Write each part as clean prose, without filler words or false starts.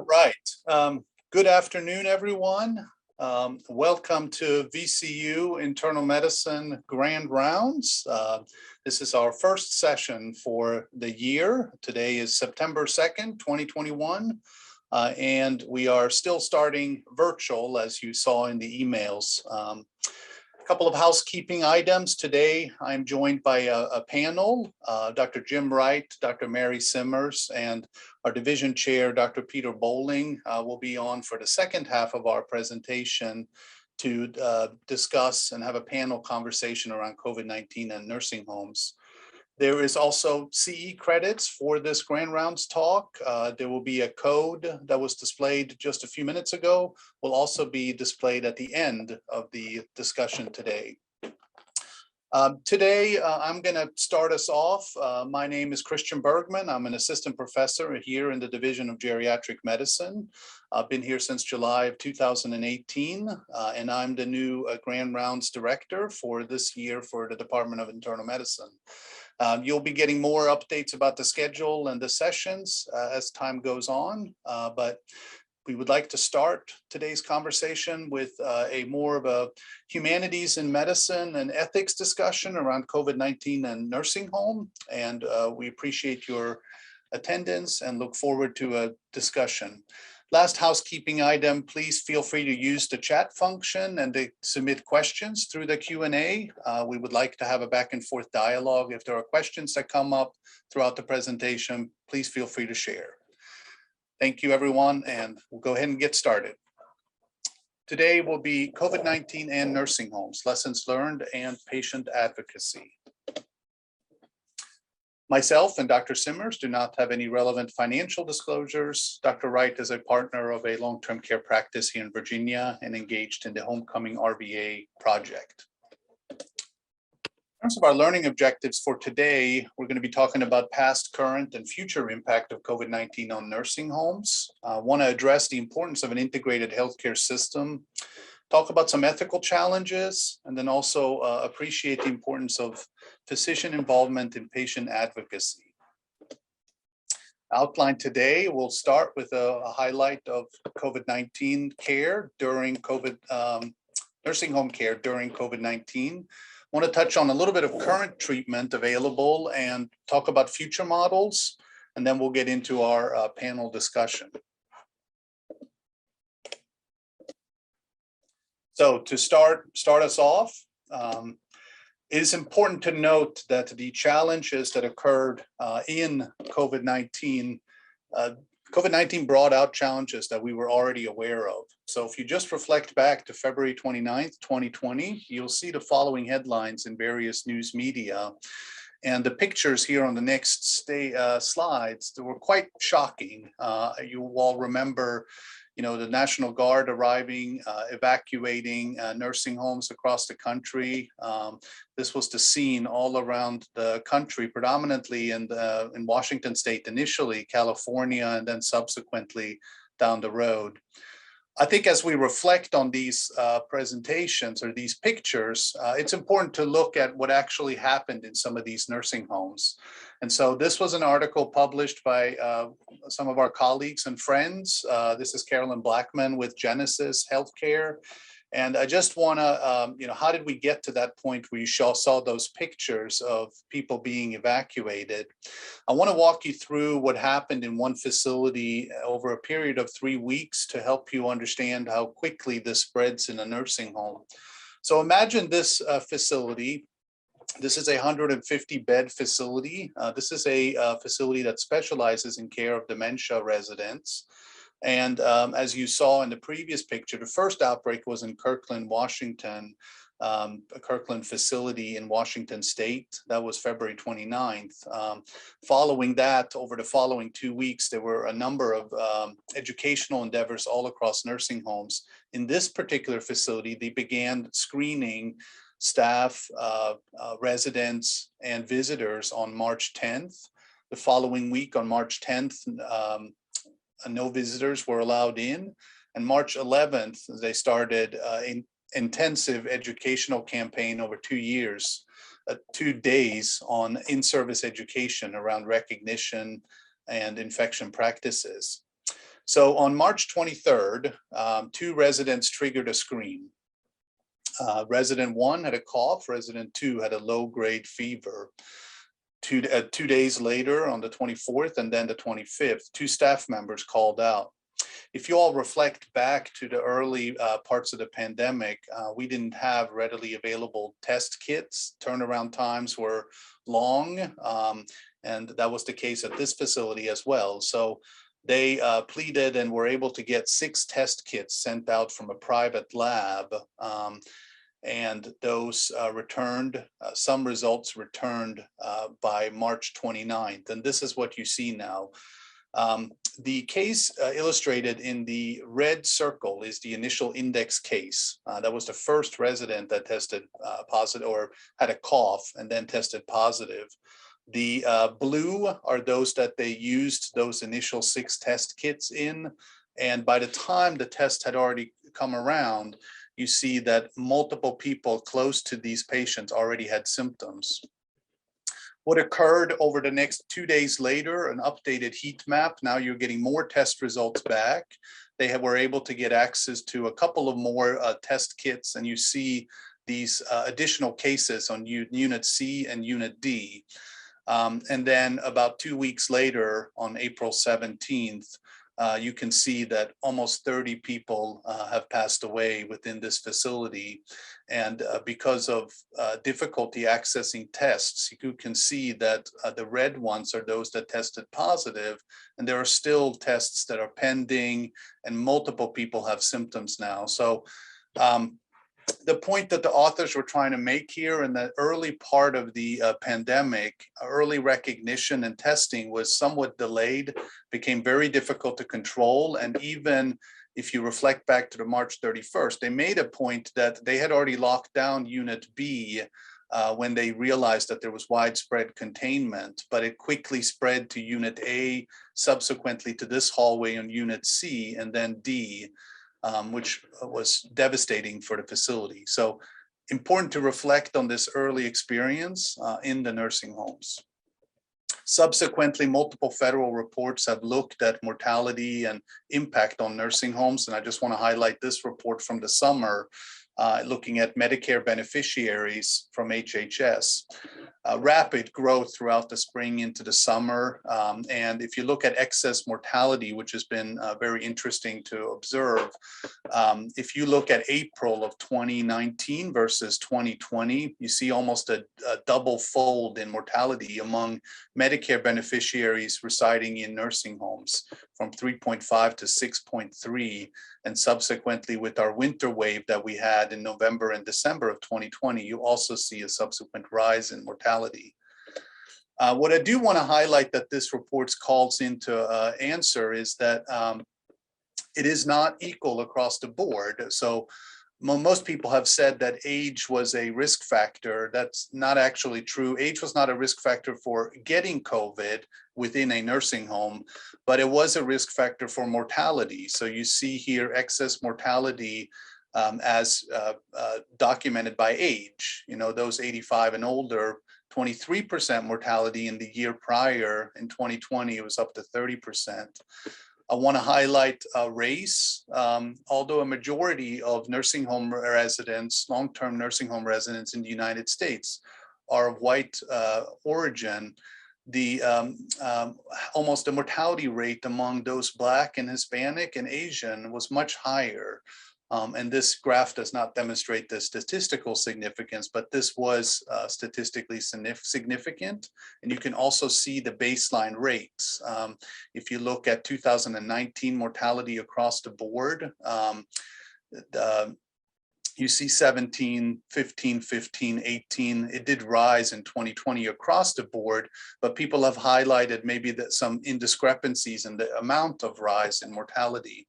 right. Good afternoon, everyone. Welcome to VCU Internal Medicine Grand Rounds. This is our first session for the year. Today is September 2nd, 2021, and we are still starting virtual, as you saw in the emails. A couple of housekeeping items. Today, I'm joined by a panel, Dr. Jim Wright, Dr. Mary Simmers, and our division chair, Dr. Peter Bowling, will be on for the second half of our presentation to discuss and have a panel conversation around COVID-19 and nursing homes. There is also CE credits for this Grand Rounds talk. There will be a code that was displayed just a few minutes ago, will also be displayed at the end of the discussion today. Today, I'm going to start us off. My name is Christian Bergman. I'm an assistant professor here in the Division of Geriatric Medicine. I've been here since July of 2018, and I'm the new Grand Rounds director for this year for the Department of Internal Medicine. You'll be getting more updates about the schedule and the sessions as time goes on, but we would like to start today's conversation with a more of a humanities in medicine and ethics discussion around COVID-19 and nursing home. And we appreciate your attendance and look forward to a discussion. Last housekeeping item, please feel free to use the chat function and to submit questions through the Q&A. We would like to have a back and forth dialogue. If there are questions that come up throughout the presentation, please feel free to share. Thank you, everyone, and we'll go ahead and get started. Today will be COVID-19 and nursing homes, lessons learned and patient advocacy. Myself and Dr. Simmers do not have any relevant financial disclosures. Dr. Wright is a partner of a long-term care practice here in Virginia and engaged in the Homecoming RVA project. In terms of our learning objectives for today, we're going to be talking about past, current, and future impact of COVID-19 on nursing homes. I want to address the importance of an integrated healthcare system, talk about some ethical challenges, and then also appreciate the importance of physician involvement in patient advocacy. Outline today, we'll start with a highlight of COVID-19 care during nursing home care during COVID-19. I want to touch on a little bit of current treatment available and talk about future models, and then we'll get into our panel discussion. So to start us off, it is important to note that the challenges that occurred in COVID-19, COVID-19 brought out challenges that we were already aware of. So if you just reflect back to February 29th, 2020, you'll see the following headlines in various news media. And the pictures here on the next slides, they were quite shocking. You all remember, the National Guard arriving, evacuating nursing homes across the country. This was the scene all around the country, predominantly in Washington State initially, California, and then subsequently down the road. I think as we reflect on these presentations or these pictures, it's important to look at what actually happened in some of these nursing homes. And so this was an article published by some of our colleagues and friends. This is Carolyn Blackman with Genesis Healthcare. And I just want to, how did we get to that point where you saw those pictures of people being evacuated? I want to walk you through what happened in one facility over a period of 3 weeks to help you understand how quickly this spreads in a nursing home. So imagine this facility. This is a 150-bed facility. This is a facility that specializes in care of dementia residents. And as you saw in the previous picture, the first outbreak was in Kirkland, Washington, a Kirkland facility in Washington State. That was February 29th. Following that, over the following 2 weeks, there were a number of educational endeavors all across nursing homes. In this particular facility, they began screening staff, residents, and visitors on March 10th. The following week, on March 10th, no visitors were allowed in. And March 11th, they started an intensive educational campaign over 2 years, 2 days on in-service education around recognition and infection practices. So on March 23rd, two residents triggered a screen. Resident 1 had a cough, resident 2 had a low-grade fever. 2 days later, on the 24th and then the 25th, two staff members called out. If you all reflect back to the early parts of the pandemic, we didn't have readily available test kits. Turnaround times were long, and that was the case at this facility as well. So they pleaded and were able to get 6 test kits sent out from a private lab. And those returned, some results returned by March 29th. And this is what you see now. The case illustrated in the red circle is the initial index case. That was the first resident that tested positive or had a cough and then tested positive. The blue are those that they used those initial 6 test kits in. And by the time the test had already come around, you see that multiple people close to these patients already had symptoms. What occurred over the next 2 days later, an updated heat map. Now you're getting more test results back. They were able to get access to a couple of more test kits, and you see these additional cases on Unit C and Unit D. And then about 2 weeks later, on April 17th, you can see that almost 30 people have passed away within this facility. And because of difficulty accessing tests, you can see that the red ones are those that tested positive, and there are still tests that are pending, and multiple people have symptoms now. So the point that the authors were trying to make here in the early part of the pandemic, early recognition and testing was somewhat delayed, became very difficult to control. And even if you reflect back to the March 31st, they made a point that they had already locked down Unit B when they realized that there was widespread containment, but it quickly spread to Unit A, subsequently to this hallway on Unit C, and then D. Which was devastating for the facility. So important to reflect on this early experience in the nursing homes. Subsequently, multiple federal reports have looked at mortality and impact on nursing homes. And I just want to highlight this report from the summer, looking at Medicare beneficiaries from HHS. Rapid growth throughout the spring into the summer. And if you look at excess mortality, which has been very interesting to observe, if you look at April of 2019 versus 2020, you see almost a double fold in mortality among Medicare beneficiaries residing in nursing homes, from 3.5 to 6.3. And subsequently, with our winter wave that we had in November and December of 2020, you also see a subsequent rise in mortality. What I do want to highlight that this report calls into answer is that it is not equal across the board. So most people have said that age was a risk factor. That's not actually true. Age was not a risk factor for getting COVID within a nursing home, but it was a risk factor for mortality. So you see here excess mortality as documented by age. You know, those 85 and older, 23% mortality in the year prior. In 2020, it was up to 30%. I want to highlight race. Although a majority of nursing home residents, long-term nursing home residents in the United States are of white origin, the almost the mortality rate among those Black and Hispanic and Asian was much higher. And this graph does not demonstrate the statistical significance, but this was statistically significant. And you can also see the baseline rates. If you look at 2019 mortality across the board, you see 17, 15, 15, 18. It did rise in 2020 across the board, but people have highlighted maybe that some indiscrepancies in the amount of rise in mortality.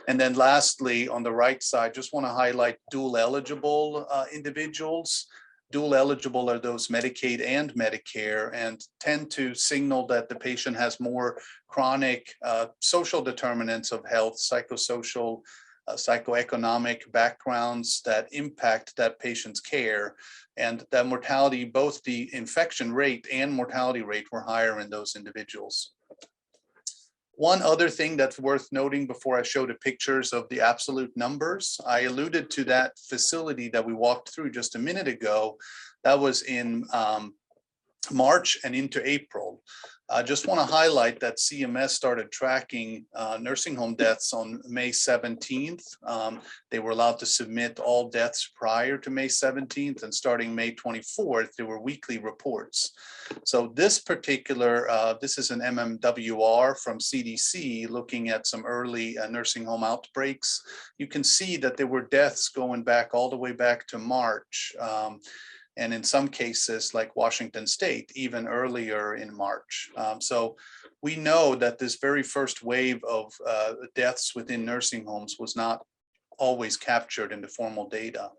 And then lastly, on the right side, just want to highlight dual eligible individuals. Dual eligible are those Medicaid and Medicare, and tend to signal that the patient has more chronic social determinants of health, psychosocial, psychoeconomic backgrounds that impact that patient's care, and that mortality, both the infection rate and mortality rate, were higher in those individuals. One other thing that's worth noting before I show the pictures of the absolute numbers, I alluded to that facility that we walked through just a minute ago. That was in March and into April. I just want to highlight that CMS started tracking nursing home deaths on May 17th. They were allowed to submit all deaths prior to May 17th, and starting May 24th, there were weekly reports. So this particular, this is an MMWR from CDC looking at some early nursing home outbreaks. You can see that there were deaths going back all the way back to March. And in some cases, like Washington State, even earlier in March. So we know that this very first wave of deaths within nursing homes was not always captured in the formal data.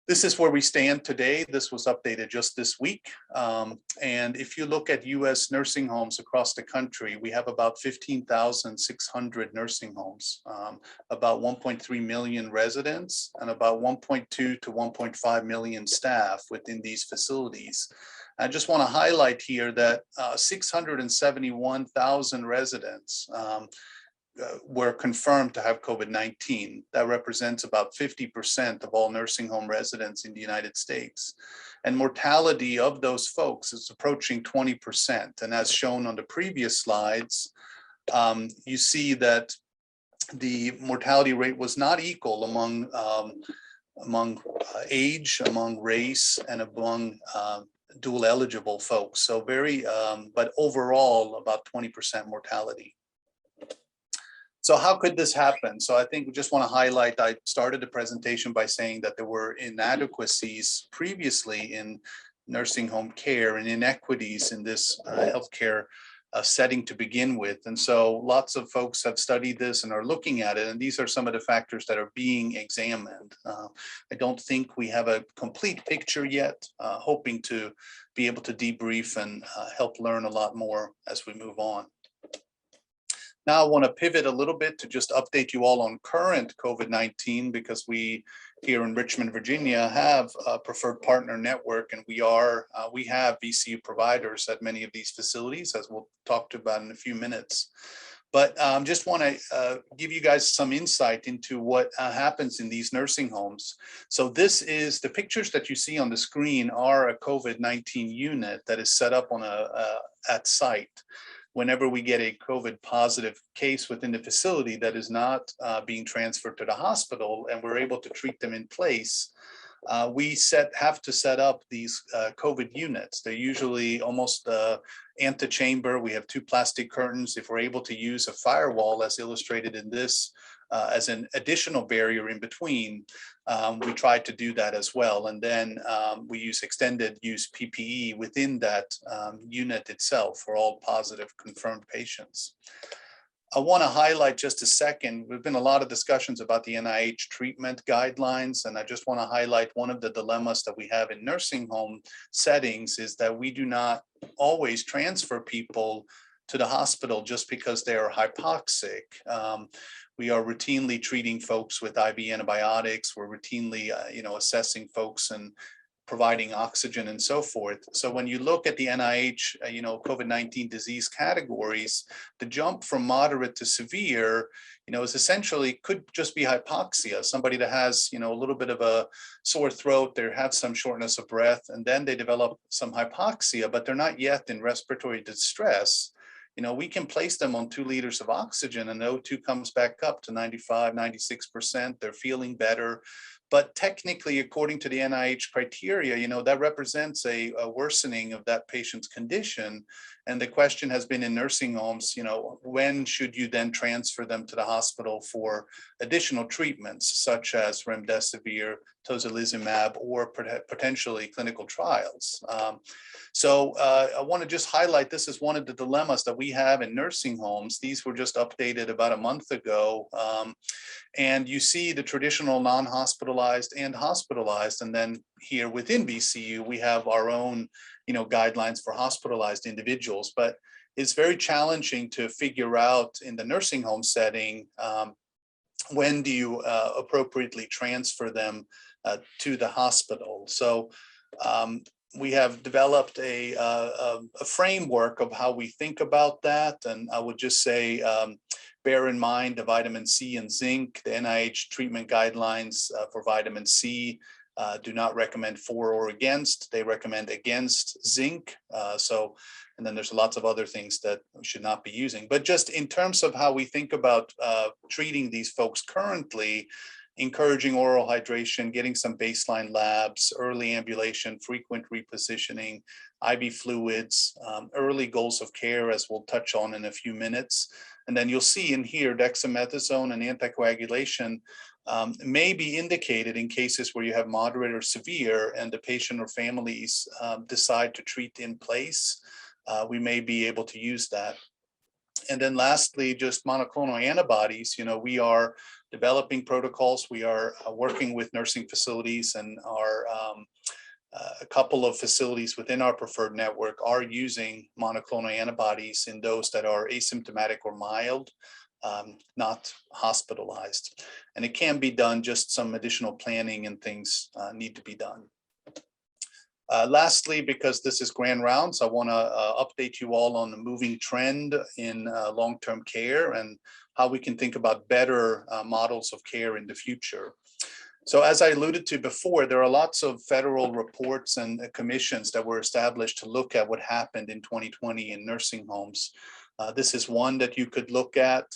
This is where we stand today. This was updated just this week. And if you look at US nursing homes across the country, we have about 15,600 nursing homes, about 1.3 million residents, and about 1.2 to 1.5 million staff within these facilities. I just want to highlight here that 671,000 residents were confirmed to have COVID-19. That represents about 50% of all nursing home residents in the United States. And mortality of those folks is approaching 20%. And as shown on the previous slides, you see that the mortality rate was not equal among age, among race, and among dual eligible folks. So but overall about 20% mortality. So how could this happen? So I think we just want to highlight, I started the presentation by saying that there were inadequacies previously in nursing home care and inequities in this healthcare setting to begin with. And so lots of folks have studied this and are looking at it. And these are some of the factors that are being examined. I don't think we have a complete picture yet, hoping to be able to debrief and help learn a lot more as we move on. Now I want to pivot a little bit to just update you all on current COVID-19, because we here in Richmond, Virginia have a preferred partner network, and we have VCU providers at many of these facilities, as we'll talk about in a few minutes. But just want to give you guys some insight into what happens in these nursing homes. So this is the pictures that you see on the screen are a COVID-19 unit that is set up on at site. Whenever we get a COVID positive case within the facility that is not being transferred to the hospital and we're able to treat them in place, we have to set up these COVID units. They're usually almost antechamber. We have 2 plastic curtains. If we're able to use a firewall as illustrated in this as an additional barrier in between, we try to do that as well. And then we use extended use PPE within that unit itself for all positive confirmed patients. I want to highlight just a second, there've been a lot of discussions about the NIH treatment guidelines, and I just want to highlight one of the dilemmas that we have in nursing home settings is that we do not always transfer people to the hospital just because they are hypoxic. We are routinely treating folks with IV antibiotics. We're routinely, assessing folks and providing oxygen and so forth. So when you look at the NIH, COVID-19 disease categories, the jump from moderate to severe, is essentially could just be hypoxia. Somebody that has, a little bit of a sore throat, they have some shortness of breath, and then they develop some hypoxia, but they're not yet in respiratory distress. We can place them on 2 liters of oxygen and O2 comes back up to 95, 96%. They're feeling better. But technically, according to the NIH criteria, that represents a worsening of that patient's condition. And the question has been in nursing homes, when should you then transfer them to the hospital for additional treatments, such as remdesivir, tocilizumab, or potentially clinical trials. So I want to just highlight, this is one of the dilemmas that we have in nursing homes. These were just updated about a month ago. And you see the traditional non-hospitalized and hospitalized. And then here within VCU, we have our own, guidelines for hospitalized individuals. But it's very challenging to figure out in the nursing home setting, when do you appropriately transfer them to the hospital. So we have developed a framework of how we think about that. And I would just say, bear in mind the vitamin C and zinc. The NIH treatment guidelines for vitamin C do not recommend for or against. They recommend against zinc. And then there's lots of other things that we should not be using. But just in terms of how we think about treating these folks currently, encouraging oral hydration, getting some baseline labs, early ambulation, frequent repositioning, IV fluids, early goals of care, as we'll touch on in a few minutes. And then you'll see in here, dexamethasone and anticoagulation may be indicated in cases where you have moderate or severe and the patient or families decide to treat in place. We may be able to use that. And then lastly, just monoclonal antibodies. We are developing protocols. We are working with nursing facilities, and a couple of facilities within our preferred network are using monoclonal antibodies in those that are asymptomatic or mild, not hospitalized. And it can be done, just some additional planning and things need to be done. Lastly, because this is grand rounds, I want to update you all on the moving trend in long-term care and how we can think about better models of care in the future. So as I alluded to before, there are lots of federal reports and commissions that were established to look at what happened in 2020 in nursing homes. This is one that you could look at,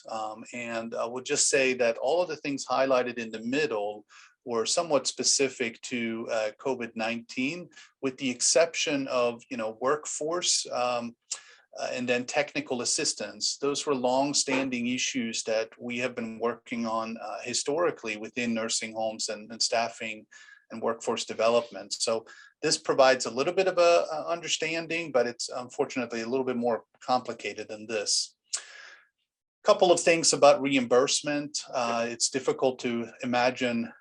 and I would just say that all of the things highlighted in the middle were somewhat specific to COVID-19, with the exception of workforce and then technical assistance. Those were long-standing issues that we have been working on historically within nursing homes and staffing and workforce development. So this provides a little bit of a understanding, but it's unfortunately a little bit more complicated than this. Couple of things about reimbursement. It's difficult to imagine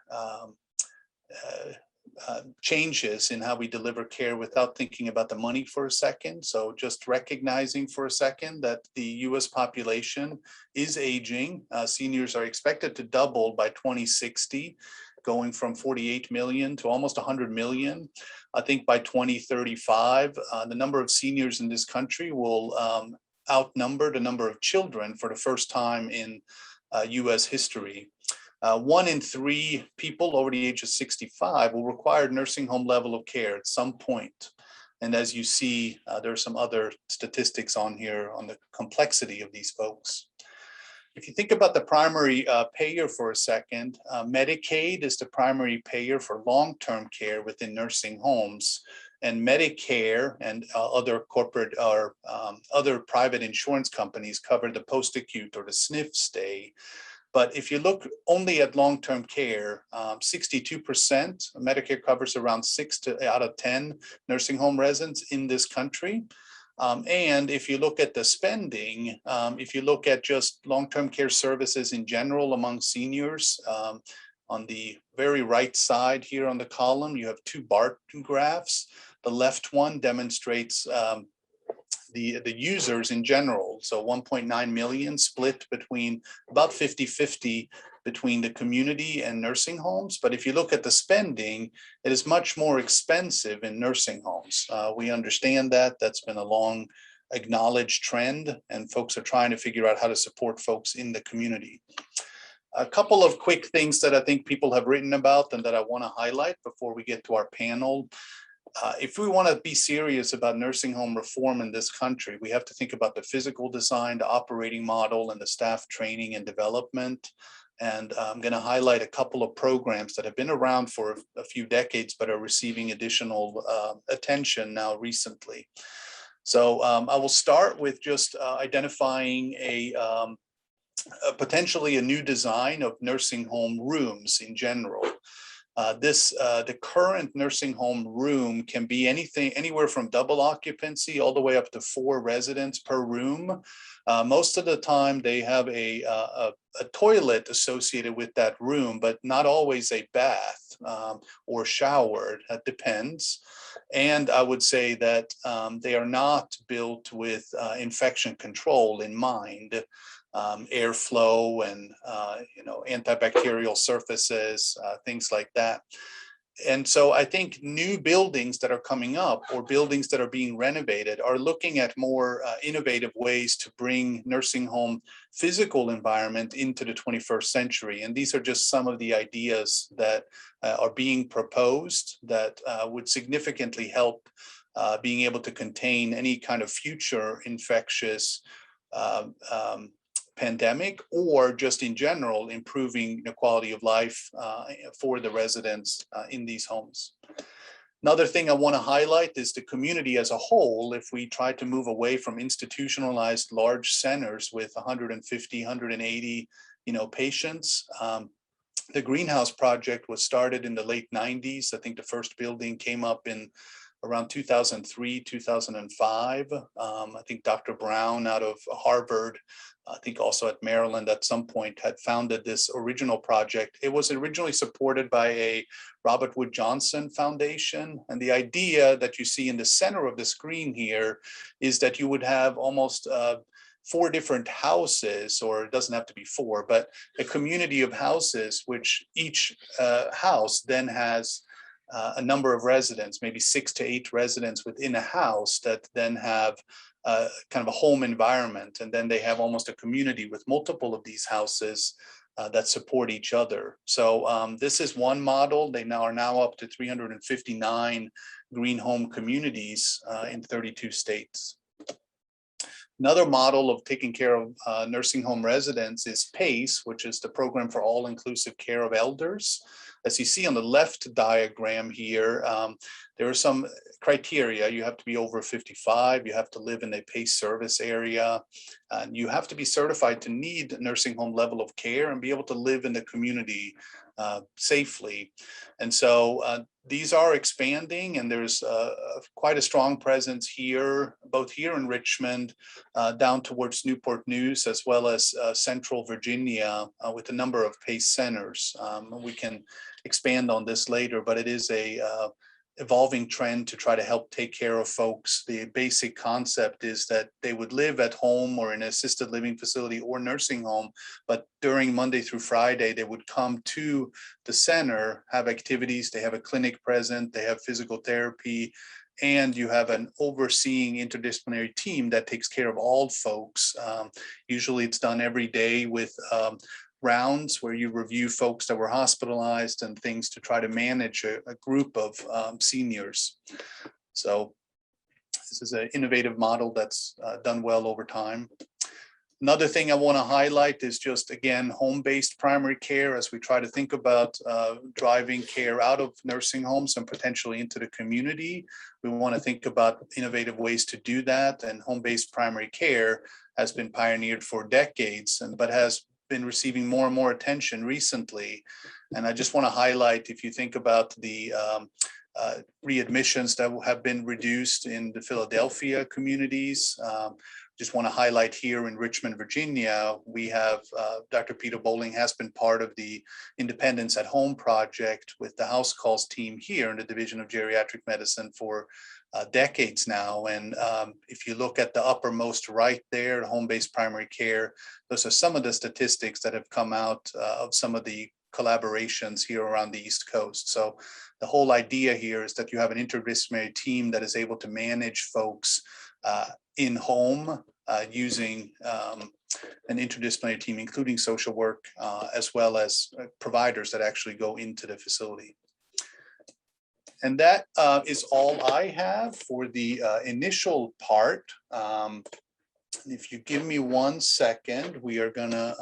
changes in how we deliver care without thinking about the money for a second. So just recognizing for a second that the US population is aging. Seniors are expected to double by 2060, going from 48 million to almost 100 million. I think by 2035, the number of seniors in this country will outnumber the number of children for the first time in US history. 1 in 3 people over the age of 65 will require nursing home level of care at some point. And as you see, there are some other statistics on here on the complexity of these folks. If you think about the primary payer for a second, Medicaid is the primary payer for long-term care within nursing homes. And Medicare and other corporate or other private insurance companies cover the post-acute or the SNF stay. But if you look only at long-term care, 62% Medicare covers around 6 out of 10 nursing home residents in this country. And if you look at the spending, if you look at just long-term care services in general among seniors, on the very right side here on the column, you have 2 bar graphs. The left one demonstrates the users in general. So 1.9 million split between about 50-50 between the community and nursing homes. But if you look at the spending, it is much more expensive in nursing homes. We understand that. That's been a long acknowledged trend, and folks are trying to figure out how to support folks in the community. A couple of quick things that I think people have written about and that I want to highlight before we get to our panel. If we want to be serious about nursing home reform in this country, we have to think about the physical design, the operating model, and the staff training and development. And I'm going to highlight a couple of programs that have been around for a few decades, but are receiving additional attention now recently. So I will start with just identifying potentially a new design of nursing home rooms in general. The current nursing home room can be anywhere from double occupancy all the way up to 4 residents per room. Most of the time they have a toilet associated with that room, but not always a bath or shower. That depends. And I would say that they are not built with infection control in mind. Airflow and antibacterial surfaces, things like that. And so I think new buildings that are coming up or buildings that are being renovated are looking at more innovative ways to bring nursing home physical environment into the 21st century. And these are just some of the ideas that are being proposed that would significantly help being able to contain any kind of future infectious pandemic, or just in general, improving the quality of life for the residents in these homes. Another thing I want to highlight is the community as a whole. If we try to move away from institutionalized large centers with 150, 180, patients, the greenhouse project was started in the late 90s. I think the first building came up in around 2003, 2005. I think Dr. Brown out of Harvard, I think also at Maryland at some point, had founded this original project. It was originally supported by a Robert Wood Johnson Foundation. And the idea that you see in the center of the screen here is that you would have almost 4 different houses, or it doesn't have to be 4, but a community of houses, which each house then has a number of residents, maybe 6 to 8 residents within a house that then have kind of a home environment. And then they have almost a community with multiple of these houses that support each other. So this is one model. They are now up to 359 green home communities in 32 states. Another model of taking care of nursing home residents is PACE, which is the Program for All-Inclusive Care of Elders. As you see on the left diagram here, there are some criteria. You have to be over 55, you have to live in a PACE service area, and you have to be certified to need nursing home level of care and be able to live in the community safely. And so these are expanding, and there's quite a strong presence here, both here in Richmond, down towards Newport News, as well as Central Virginia, with a number of PACE centers. We can expand on this later, but it is a evolving trend to try to help take care of folks. The basic concept is that they would live at home or in an assisted living facility or nursing home, but during Monday through Friday, they would come to the center, have activities, they have a clinic present, they have physical therapy, and you have an overseeing interdisciplinary team that takes care of all folks. Usually it's done every day with rounds where you review folks that were hospitalized and things to try to manage a group of seniors. So this is an innovative model that's done well over time. Another thing I want to highlight is just, again, home-based primary care as we try to think about driving care out of nursing homes and potentially into the community. We want to think about innovative ways to do that, and home-based primary care has been pioneered for decades, but has been receiving more and more attention recently. And I just want to highlight, if you think about the readmissions that have been reduced in the Philadelphia communities, just want to highlight here in Richmond, Virginia, we have Dr. Peter Bowling has been part of the Independence at Home project with the house calls team here in the Division of Geriatric Medicine for decades now. And if you look at the uppermost right there, home-based primary care, those are some of the statistics that have come out of some of the collaborations here around the East Coast. So the whole idea here is that you have an interdisciplinary team that is able to manage folks in home using an interdisciplinary team, including social work, as well as providers that actually go into the facility. And that is all I have for the initial part. If you give me 1 second, we are gonna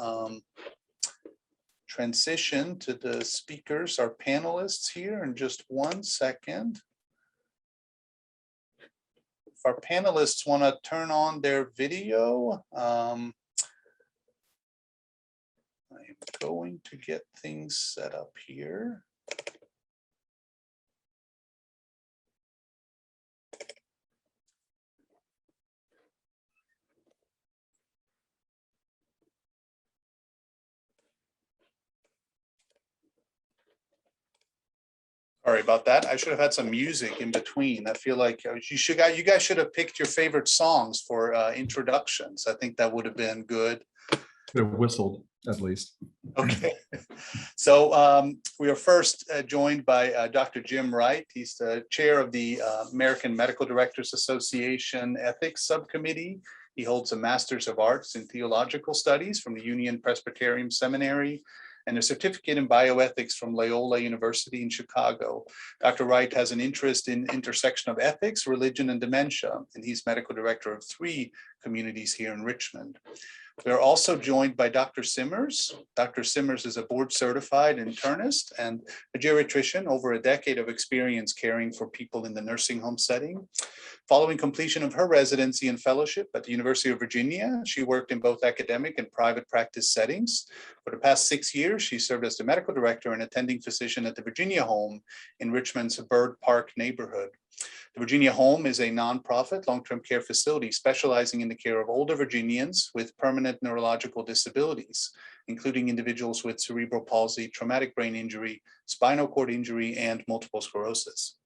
transition to the speakers, our panelists here in just 1 second. If our panelists want to turn on their video, I'm going to get things set up here. Sorry about that. I should have had some music in between. I feel like you guys should have picked your favorite songs for introductions. I think that would have been good. Could have whistled at least. Okay. So we are first joined by Dr. Jim Wright. He's the chair of the American Medical Directors Association Ethics Subcommittee. He holds a Master's of Arts in Theological Studies from the Union Presbyterian Seminary and a certificate in bioethics from Loyola University in Chicago. Dr. Wright has an interest in intersection of ethics, religion, and dementia, and he's medical director of 3 communities here in Richmond. We are also joined by Dr. Simmers. Dr. Simmers is a board-certified internist and a geriatrician, over a decade of experience caring for people in the nursing home setting. Following completion of her residency and fellowship at the University of Virginia, she worked in both academic and private practice settings. For the past 6 years, she served as the medical director and attending physician at the Virginia Home in Richmond's Bird Park neighborhood. The Virginia Home is a nonprofit long-term care facility specializing in the care of older Virginians with permanent neurological disabilities, including individuals with cerebral palsy, traumatic brain injury, spinal cord injury, and multiple sclerosis.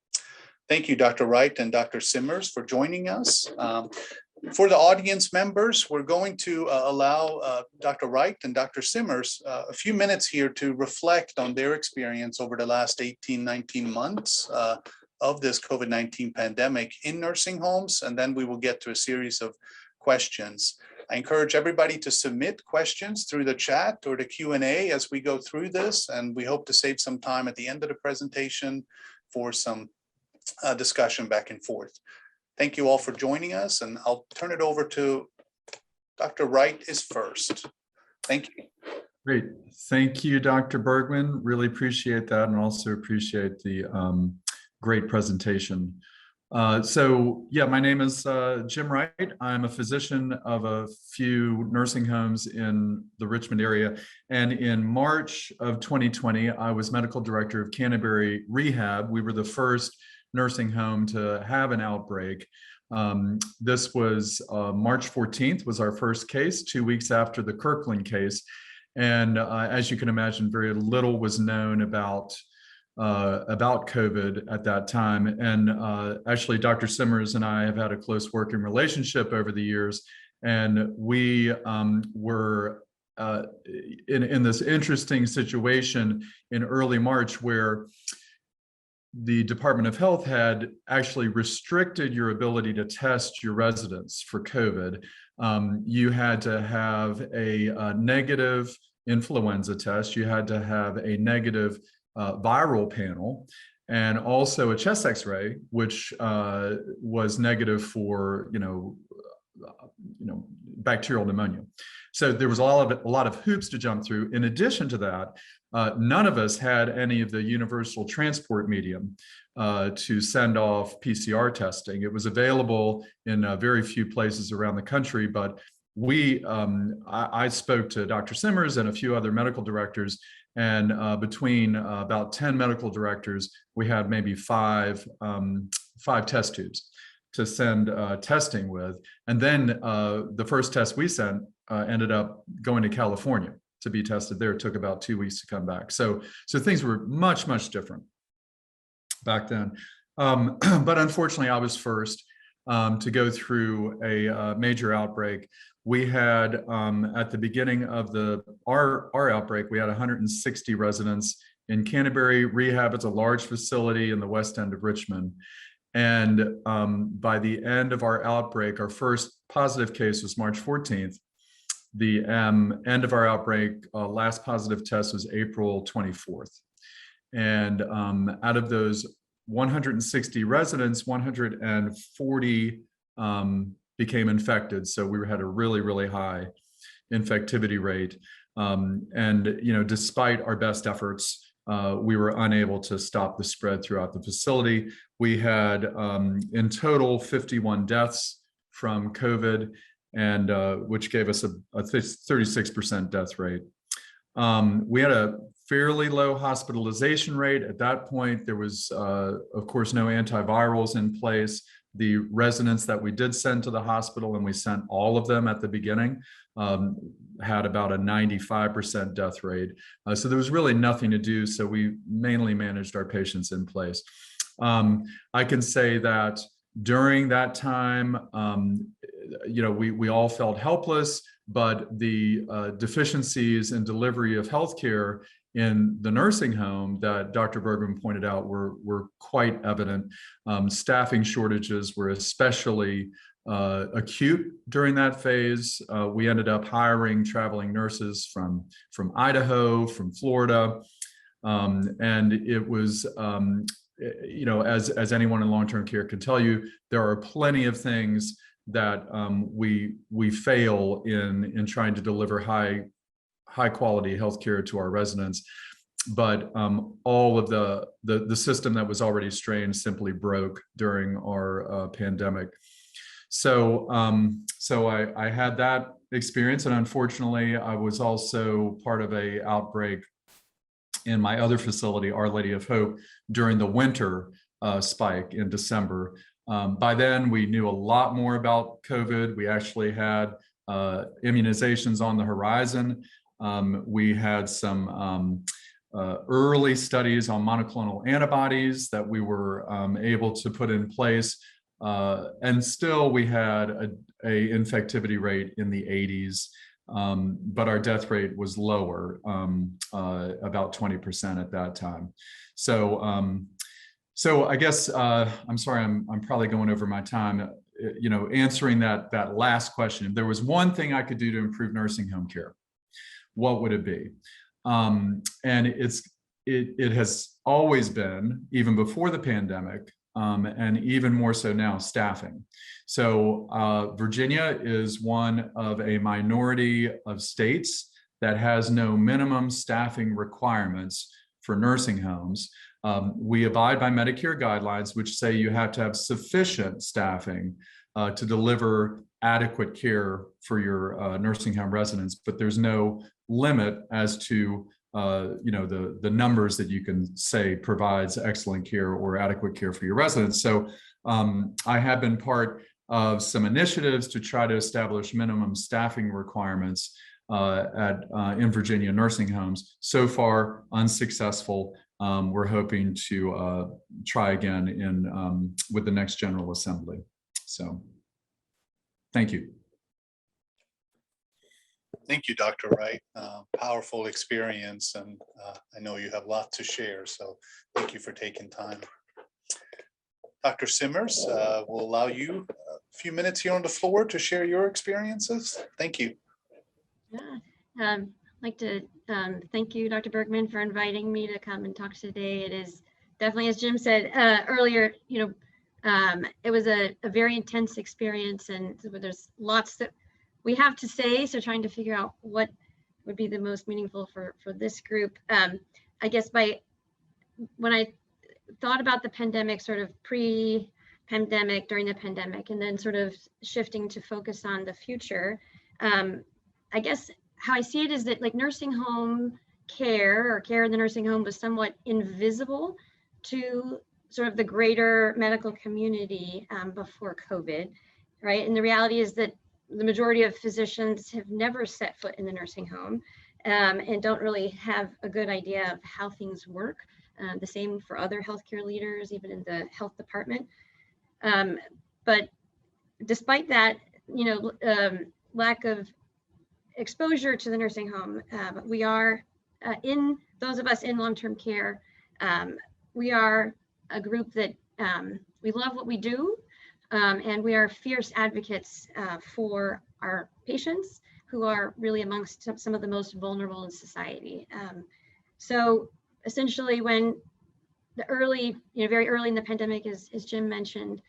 Thank you, Dr. Wright and Dr. Simmers, for joining us. For the audience members, we're going to allow Dr. Wright and Dr. Simmers a few minutes here to reflect on their experience over the last 18, 19 months of this COVID-19 pandemic in nursing homes, and then we will get to a series of questions. I encourage everybody to submit questions through the chat or the Q&A as we go through this, and we hope to save some time at the end of the presentation for some discussion back and forth. Thank you all for joining us, and I'll turn it over to Dr. Wright is first. Thank you. Great. Thank you, Dr. Bergman. Really appreciate that, and also appreciate the great presentation. My name is Jim Wright. I'm a physician of a few nursing homes in the Richmond area. And in March of 2020, I was medical director of Canterbury Rehab. We were the first nursing home to have an outbreak. This was March 14th was our first case, 2 weeks after the Kirkland case. And as you can imagine, very little was known about COVID at that time. And actually, Dr. Simmers and I have had a close working relationship over the years. And we were in this interesting situation in early March where the Department of Health had actually restricted your ability to test your residents for COVID. You had to have a negative influenza test. You had to have a negative viral panel, and also a chest X-ray, which was negative for bacterial pneumonia. So there was a lot of hoops to jump through. In addition to that, none of us had any of the universal transport medium to send off PCR testing. It was available in very few places around the country, but I spoke to Dr. Simmers and a few other medical directors. And between about 10 medical directors, we had maybe five test tubes to send testing with. And then the first test we sent ended up going to California to be tested there. It took about 2 weeks to come back. So things were much, much different back then. But unfortunately, I was first to go through a major outbreak. We had, at the beginning of our outbreak, we had 160 residents in Canterbury Rehab. It's a large facility in the West End of Richmond. And by the end of our outbreak, our first positive case was March 14th. The end of our outbreak, last positive test was April 24th. And out of those 160 residents, 140 became infected. So we had a really, really high infectivity rate. Despite our best efforts, we were unable to stop the spread throughout the facility. We had in total 51 deaths from COVID, and which gave us a 36% death rate. We had a fairly low hospitalization rate. At that point, there was, of course, no antivirals in place. The residents that we did send to the hospital, and we sent all of them at the beginning, had about a 95% death rate. So there was really nothing to do. So we mainly managed our patients in place. I can say that during that time, we all felt helpless. but the deficiencies in delivery of healthcare in the nursing home that Dr. Bergman pointed out were quite evident. Staffing shortages were especially acute during that phase. We ended up hiring traveling nurses from Idaho, from Florida, and it was, as anyone in long-term care can tell you, there are plenty of things that we fail in trying to deliver high quality healthcare to our residents. But all of the system that was already strained simply broke during our pandemic. So I had that experience, and unfortunately, I was also part of an outbreak in my other facility, Our Lady of Hope, during the winter spike in December. By then, we knew a lot more about COVID. We actually had immunizations on the horizon. We had some early studies on monoclonal antibodies that we were able to put in place. And still, we had a infectivity rate in the 80s. But our death rate was lower, about 20% at that time. So I guess I'm sorry, I'm probably going over my time. Answering that last question. If there was one thing I could do to improve nursing home care, what would it be? And it has always been, even before the pandemic, and even more so now, staffing. So Virginia is one of a minority of states that has no minimum staffing requirements for nursing homes. We abide by Medicare guidelines, which say you have to have sufficient staffing to deliver adequate care for your nursing home residents, but there's no limit as to the numbers that you can say provides excellent care or adequate care for your residents. So I have been part of some initiatives to try to establish minimum staffing requirements in Virginia nursing homes. So far, unsuccessful. We're hoping to try again with the next General Assembly. So, thank you. Thank you, Dr. Wright. Powerful experience, and I know you have a lot to share, so thank you for taking time. Dr. Simmers, we'll allow you a few minutes here on the floor to share your experiences. Thank you. Yeah, I'd like to thank you, Dr. Bergman, for inviting me to come and talk today. It is definitely, as Jim said earlier, it was a very intense experience, and there's lots that we have to say, so trying to figure out what would be the most meaningful for this group. I guess when I thought about the pandemic, sort of pre-pandemic, during the pandemic, and then sort of shifting to focus on the future, I guess how I see it is that like nursing home care or care in the nursing home was somewhat invisible to sort of the greater medical community before COVID, right? And the reality is that the majority of physicians have never set foot in the nursing home and don't really have a good idea of how things work. The same for other healthcare leaders, even in the health department. But despite that, lack of exposure to the nursing home, we are in those of us in long-term care. We are a group that we love what we do, and we are fierce advocates for our patients who are really amongst some of the most vulnerable in society. So essentially, when very early in the pandemic, as Jim mentioned,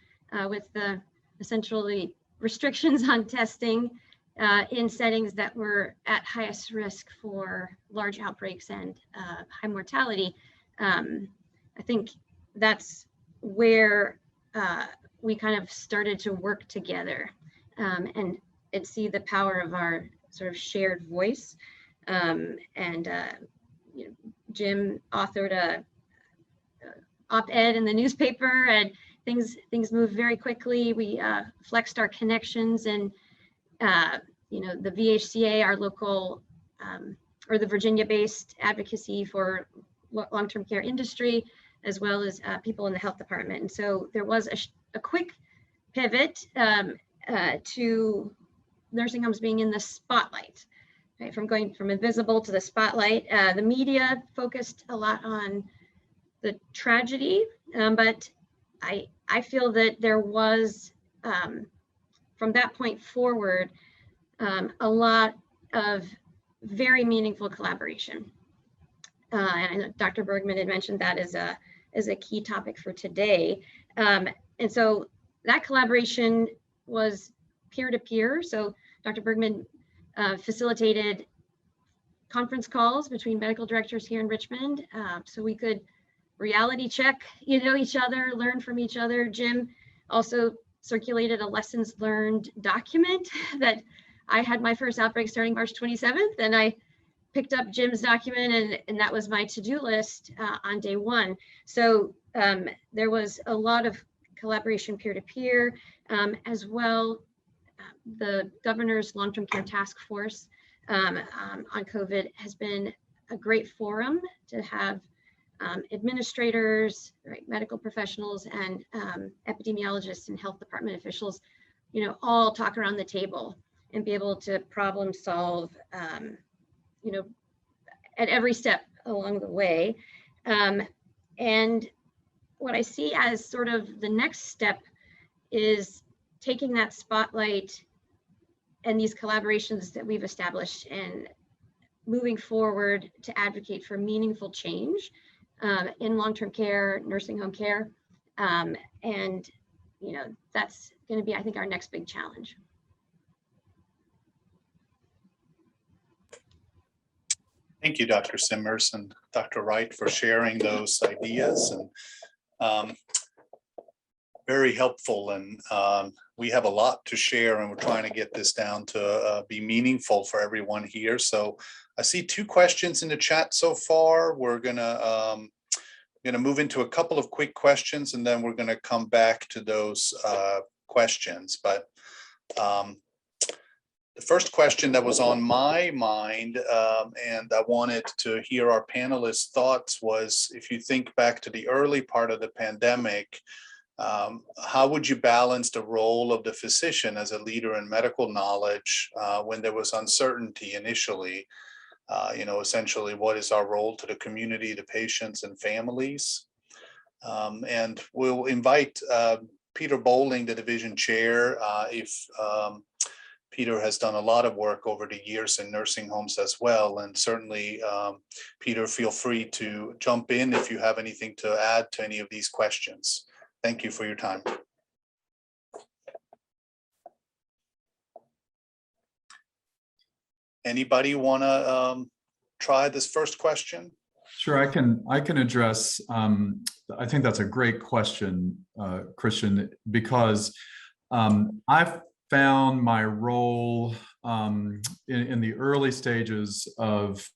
with the essentially restrictions on testing in settings that were at highest risk for large outbreaks and high mortality, I think that's where we kind of started to work together and see the power of our sort of shared voice. Jim authored a op-ed in the newspaper, and things moved very quickly. We flexed our connections, and the VHCA, our local or the Virginia-based advocacy for long-term care industry, as well as people in the health department. And so there was a quick pivot to nursing homes being in the spotlight, right? From going from invisible to the spotlight. The media focused a lot on the tragedy, but I feel that there was, from that point forward, a lot of very meaningful collaboration. And I know Dr. Bergman had mentioned that as a key topic for today. And so that collaboration was peer-to-peer. So Dr. Bergman facilitated conference calls between medical directors here in Richmond, so we could reality check, each other, learn from each other. Jim also circulated a lessons learned document that I had my first outbreak starting March 27th, and I picked up Jim's document, and that was my to-do list on day one. So there was a lot of collaboration peer-to-peer, as well. The governor's long-term care task force on COVID has been a great forum to have administrators, right, medical professionals, and epidemiologists and health department officials, all talk around the table and be able to problem solve, at every step along the way. And what I see as sort of the next step is taking that spotlight and these collaborations that we've established and moving forward to advocate for meaningful change in long-term care, nursing home care. And, that's going to be, I think, our next big challenge. Thank you, Dr. Simmers and Dr. Wright, for sharing those ideas, and very helpful. And we have a lot to share, and we're trying to get this down to be meaningful for everyone here. So I see 2 questions in the chat so far. We're gonna move into a couple of quick questions, and then we're gonna come back to those questions. But the first question that was on my mind, and I wanted to hear our panelists' thoughts, was if you think back to the early part of the pandemic, how would you balance the role of the physician as a leader in medical knowledge when there was uncertainty initially? Essentially, what is our role to the community, the patients and families? And we'll invite Peter Bowling, the division chair, if Peter has done a lot of work over the years in nursing homes as well. And certainly, Peter, feel free to jump in if you have anything to add to any of these questions. Thank you for your time. Anybody want to try this first question? Sure, I can address. I think that's a great question, Christian, because I've found my role in the early stages of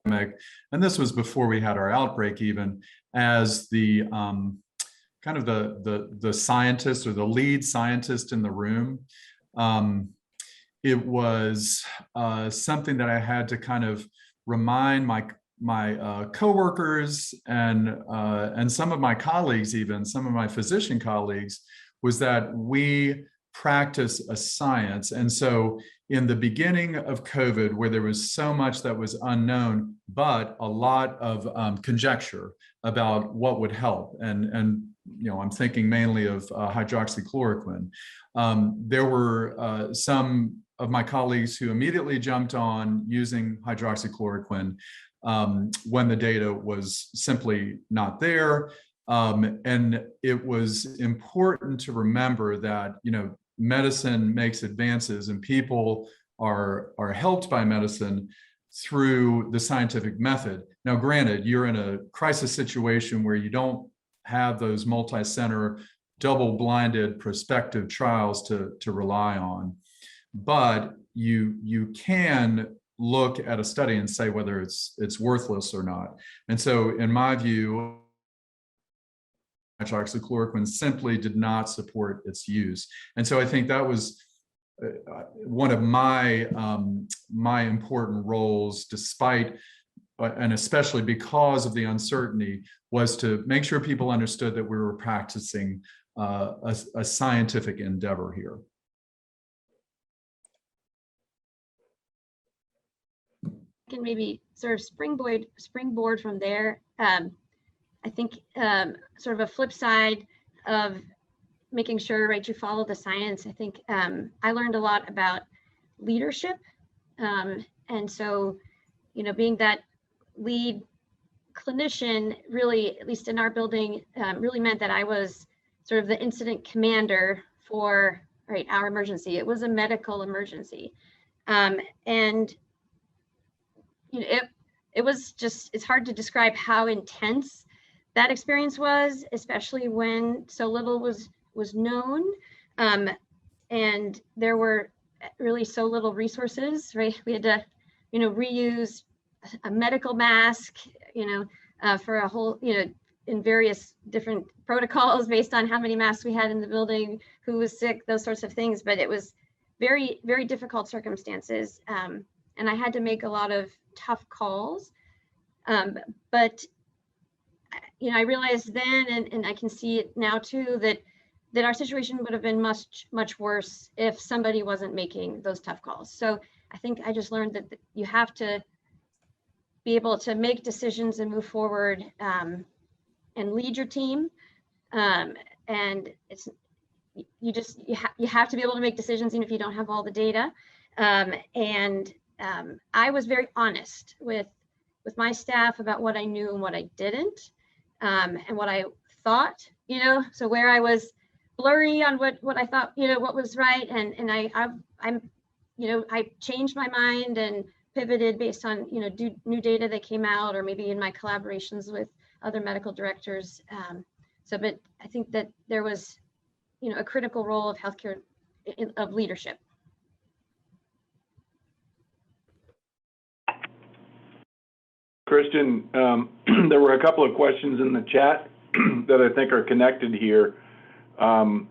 pandemic, and this was before we had our outbreak even, as the kind of the scientist or the lead scientist in the room. It was something that I had to kind of remind my coworkers and some of my colleagues, even some of my physician colleagues, was that we practice a science. And so in the beginning of COVID, where there was so much that was unknown, but a lot of conjecture about what would help, and I'm thinking mainly of hydroxychloroquine. There were some of my colleagues who immediately jumped on using hydroxychloroquine when the data was simply not there. And it was important to remember that, medicine makes advances and people are helped by medicine through the scientific method. Now, granted, you're in a crisis situation where you don't have those multi-center, double-blinded prospective trials to rely on, but you can look at a study and say whether it's worthless or not. And so, in my view, hydroxychloroquine simply did not support its use. And so I think that was one of my important roles, despite and especially because of the uncertainty, was to make sure people understood that we were practicing a scientific endeavor here. can maybe sort of springboard from there. I think sort of a flip side of making sure, right, you follow the science. I think I learned a lot about leadership. And so, you know, being that lead clinician really, at least in our building, really meant that I was sort of the incident commander for, right, our emergency. It was a medical emergency. And, you know, it was just, it's hard to describe how intense that experience was, especially when so little was known. And there were really so little resources, right? We had to, you know, reuse a medical mask, you know, for a whole, you know, in various different protocols based on how many masks we had in the building, who was sick, those sorts of things. But it was very, very difficult circumstances. And I had to make a lot of tough calls. But, you know, I realized then, and I can see it now too, that our situation would have been much, much worse if somebody wasn't making those tough calls. So I think I just learned that you have to be able to make decisions and move forward and lead your team. And it's, you have to be able to make decisions even if you don't have all the data. And I was very honest with my staff about what I knew and what I didn't, and what I thought, you know, so where I was blurry on what I thought, you know, what was right. And I'm, you know, I changed my mind and pivoted based on, you know, new data that came out, or maybe in my collaborations with other medical directors. But I think that there was, you know, a critical role of healthcare of leadership. Christian, there were a couple of questions in the chat that I think are connected here. Alan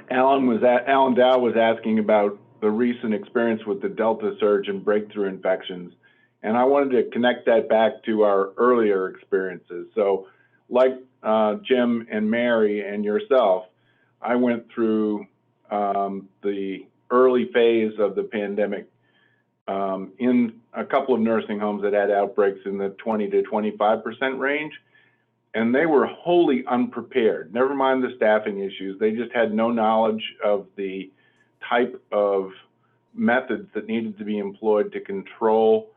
Dow was asking about the recent experience with the Delta surge and breakthrough infections. And I wanted to connect that back to our earlier experiences. So like Jim and Mary and yourself, I went through the early phase of the pandemic in a couple of nursing homes that had outbreaks in the 20 to 25% range. And they were wholly unprepared, never mind the staffing issues. They just had no knowledge of the type of methods that needed to be employed to control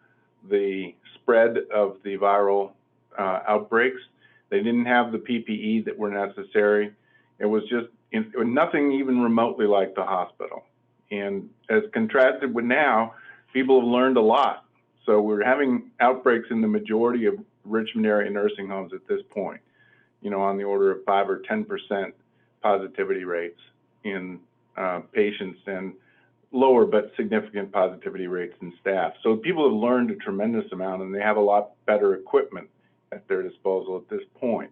the spread of the viral outbreaks. They didn't have the PPE that were necessary. It was just nothing even remotely like the hospital. And as contrasted with now, people have learned a lot. So we're having outbreaks in the majority of Richmond area nursing homes at this point, you know, on the order of 5 or 10% positivity rates in patients, and lower but significant positivity rates in staff. So people have learned a tremendous amount, and they have a lot better equipment at their disposal at this point.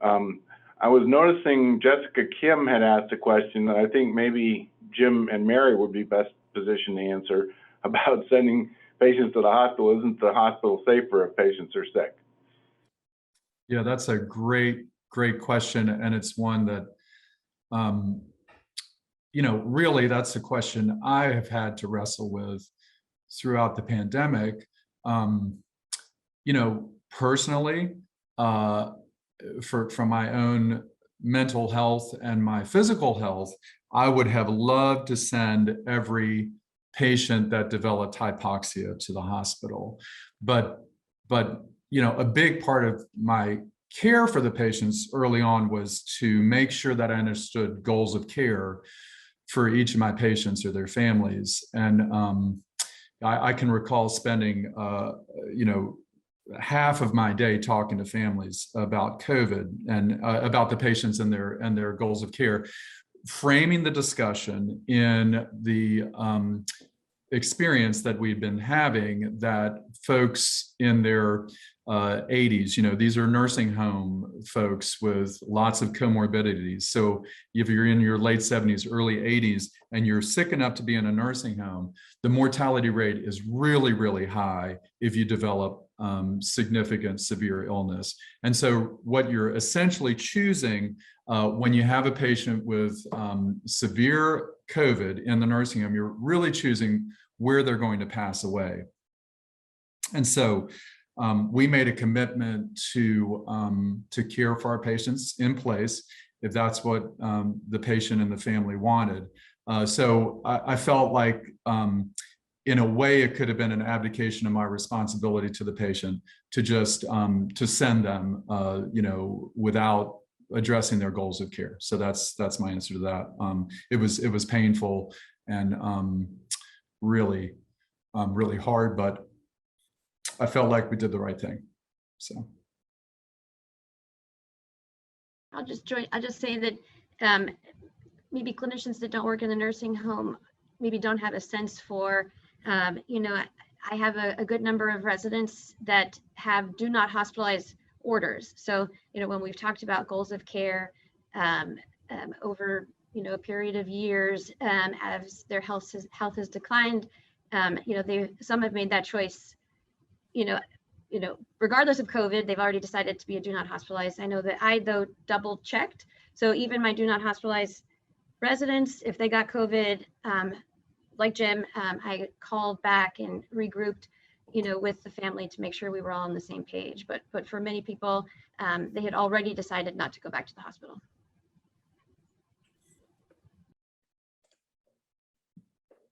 I was noticing Jessica Kim had asked a question that I think maybe Jim and Mary would be best positioned to answer, about sending patients to the hospital. Isn't the hospital safer if patients are sick? Yeah, that's a great question. And it's one that, you know, really that's a question I have had to wrestle with throughout the pandemic. You know, personally, from my own mental health and my physical health, I would have loved to send every patient that developed hypoxia to the hospital. But you know, a big part of my care for the patients early on was to make sure that I understood goals of care for each of my patients or their families. And I can recall spending, you know, half of my day talking to families about COVID and about the patients and their goals of care, framing the discussion in the experience that we've been having, that folks in their 80s, you know, these are nursing home folks with lots of comorbidities. So if you're in your late 70s, early 80s, and you're sick enough to be in a nursing home, the mortality rate is really, really high if you develop significant severe illness. And so what you're essentially choosing when you have a patient with severe COVID in the nursing home, you're really choosing where they're going to pass away. And so we made a commitment to care for our patients in place if that's what the patient and the family wanted. So I felt like, in a way, it could have been an abdication of my responsibility to the patient to just to send them, without addressing their goals of care. So that's my answer to that. It was painful and really hard, but I felt like we did the right thing. So I'll just say that maybe clinicians that don't work in the nursing home maybe don't have a sense for, I have a good number of residents that have do not hospitalize orders. So, when we've talked about goals of care over, a period of years, as their health has declined, some have made that choice, regardless of COVID, they've already decided to be a do not hospitalize. I know that I, though, double checked. So even my do not hospitalize residents, if they got COVID, like Jim, I called back and regrouped, with the family to make sure we were all on the same page. But for many people, they had already decided not to go back to the hospital.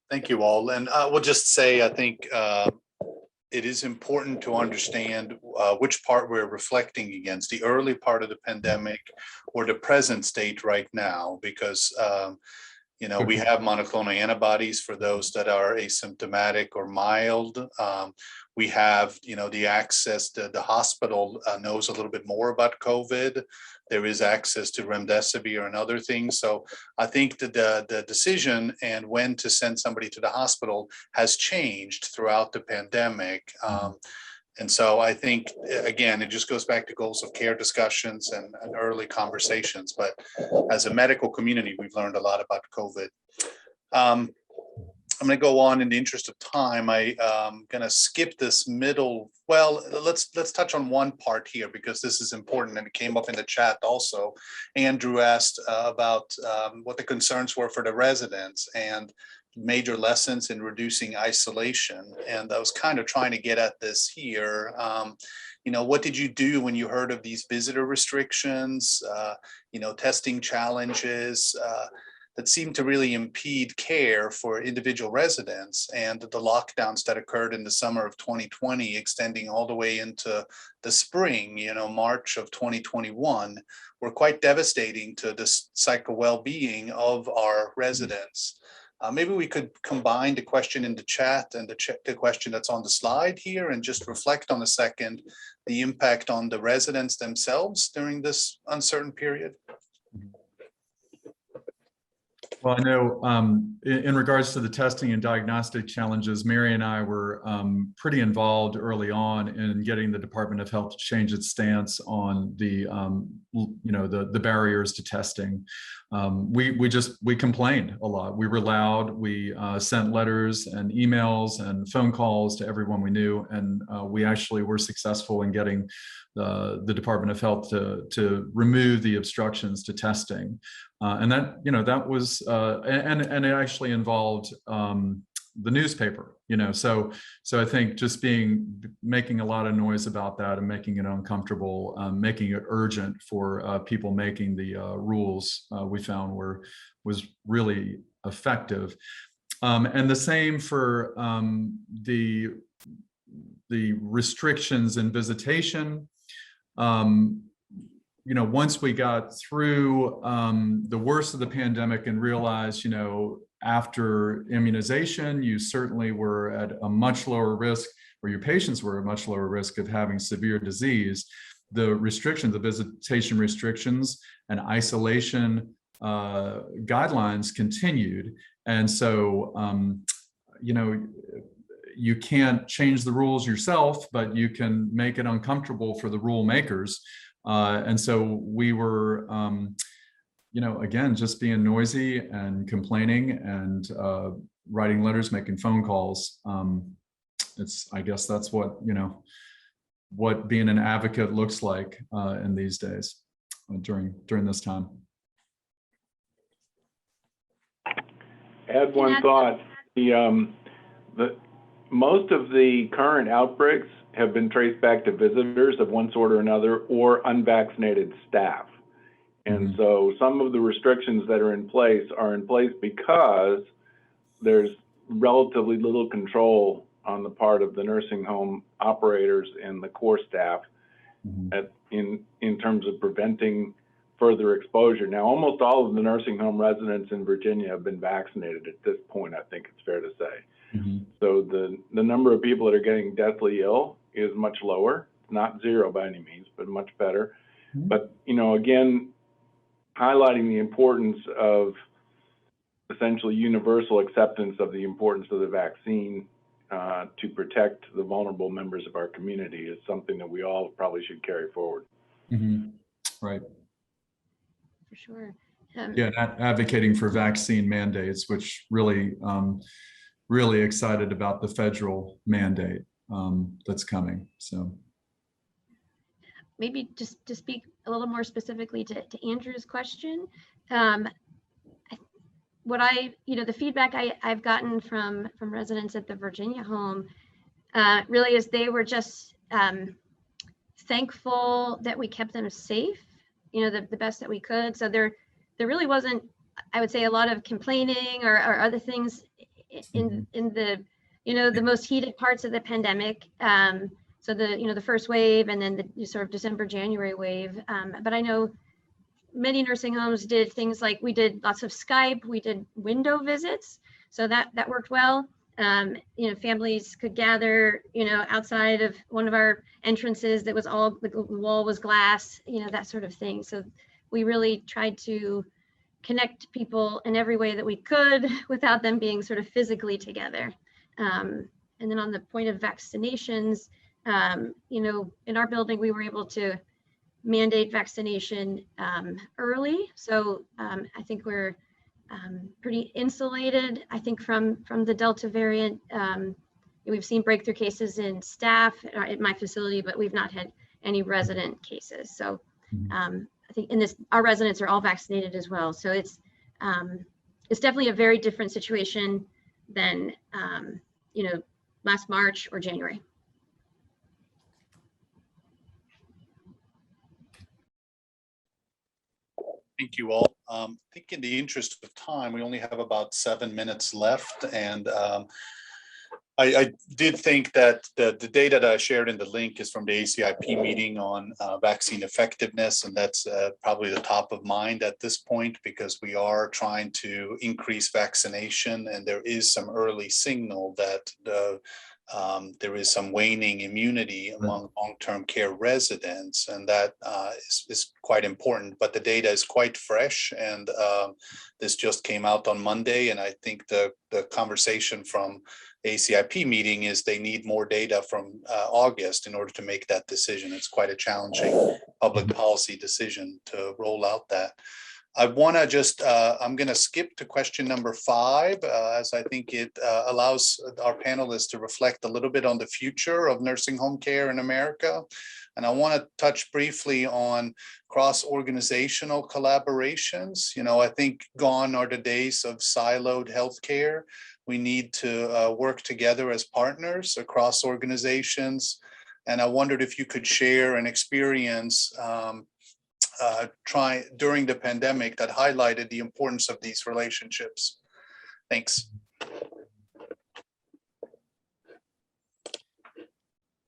Thank you all. And we'll just say, I think it is important to understand which part we're reflecting against, the early part of the pandemic or the present state right now, because we have monoclonal antibodies for those that are asymptomatic or mild. We have, the access to the hospital knows a little bit more about COVID. There is access to remdesivir and other things. So I think that the decision and when to send somebody to the hospital has changed throughout the pandemic. And so I think, again, it just goes back to goals of care discussions and early conversations. But as a medical community, we've learned a lot about COVID. I'm going to go on in the interest of time. I'm going to skip this middle. Well, let's touch on one part here because this is important and it came up in the chat also. Andrew asked about what the concerns were for the residents and major lessons in reducing isolation. And I was kind of trying to get at this here. What did you do when you heard of these visitor restrictions, testing challenges that seemed to really impede care for individual residents, and the lockdowns that occurred in the summer of 2020, extending all the way into the spring, March of 2021, were quite devastating to the psycho well-being of our residents. Maybe we could combine the question in the chat and the question that's on the slide here and just reflect on a second the impact on the residents themselves during this uncertain period. Well, I know in regards to the testing and diagnostic challenges, Mary and I were pretty involved early on in getting the Department of Health to change its stance on the barriers to testing. We complained a lot. We were loud. We sent letters and emails and phone calls to everyone we knew, and we actually were successful in getting the Department of Health to remove the obstructions to testing. And that was, and it actually involved the newspaper, so I think just making a lot of noise about that and making it uncomfortable, making it urgent for people making the rules, we found was really effective. And the same for the restrictions in visitation. Once we got through the worst of the pandemic and realized, after immunization, you certainly were at a much lower risk, or your patients were at a much lower risk of having severe disease. The restrictions, the visitation restrictions and isolation guidelines continued. And so, you can't change the rules yourself, but you can make it uncomfortable for the rule makers. And so we were, again, just being noisy and complaining and writing letters, making phone calls. I guess that's what being an advocate looks like in these days during this time. Add one thought. most of the current outbreaks have been traced back to visitors of one sort or another or unvaccinated staff. And so some of the restrictions that are in place because there's relatively little control on the part of the nursing home operators and the core staff in terms of preventing further exposure. Now, almost all of the nursing home residents in Virginia have been vaccinated at this point, I think it's fair to say. So the number of people that are getting deathly ill is much lower, not zero by any means, but much better. But, you know, again, highlighting the importance of essentially universal acceptance of the importance of the vaccine to protect the vulnerable members of our community is something that we all probably should carry forward. Right. For sure. Yeah, advocating for vaccine mandates, which really, really excited about the federal mandate that's coming. So maybe just to speak a little more specifically to Andrew's question, the feedback I've gotten from residents at the Virginia home really is they were just thankful that we kept them safe, the best that we could. So there really wasn't, I would say, a lot of complaining or other things in the, the most heated parts of the pandemic. So the first wave and then the sort of December, January wave. But I know many nursing homes did things like we did lots of Skype, we did window visits. So that worked well. Families could gather, outside of one of our entrances that was all, the wall was glass, that sort of thing. So we really tried to connect people in every way that we could without them being sort of physically together. And then on the point of vaccinations, in our building, we were able to mandate vaccination early. So I think we're pretty insulated, I think, from the Delta variant. We've seen breakthrough cases in staff at my facility, but we've not had any resident cases. So I think our residents are all vaccinated as well. So it's definitely a very different situation than last March or January. Thank you all. I think in the interest of time, we only have about 7 minutes left. And I did think that the data that I shared in the link is from the ACIP meeting on vaccine effectiveness. And that's probably the top of mind at this point, because we are trying to increase vaccination. And there is some early signal that there is some waning immunity among long-term care residents, and that is quite important. But the data is quite fresh, and this just came out on Monday. And I think the conversation from ACIP meeting is they need more data from August in order to make that decision. It's quite a challenging public policy decision to roll out that. I want to just, I'm going to skip to question number 5, as I think it allows our panelists to reflect a little bit on the future of nursing home care in America. And I want to touch briefly on cross-organizational collaborations. I think gone are the days of siloed healthcare. We need to work together as partners across organizations. And I wondered if you could share an experience during the pandemic that highlighted the importance of these relationships. Thanks.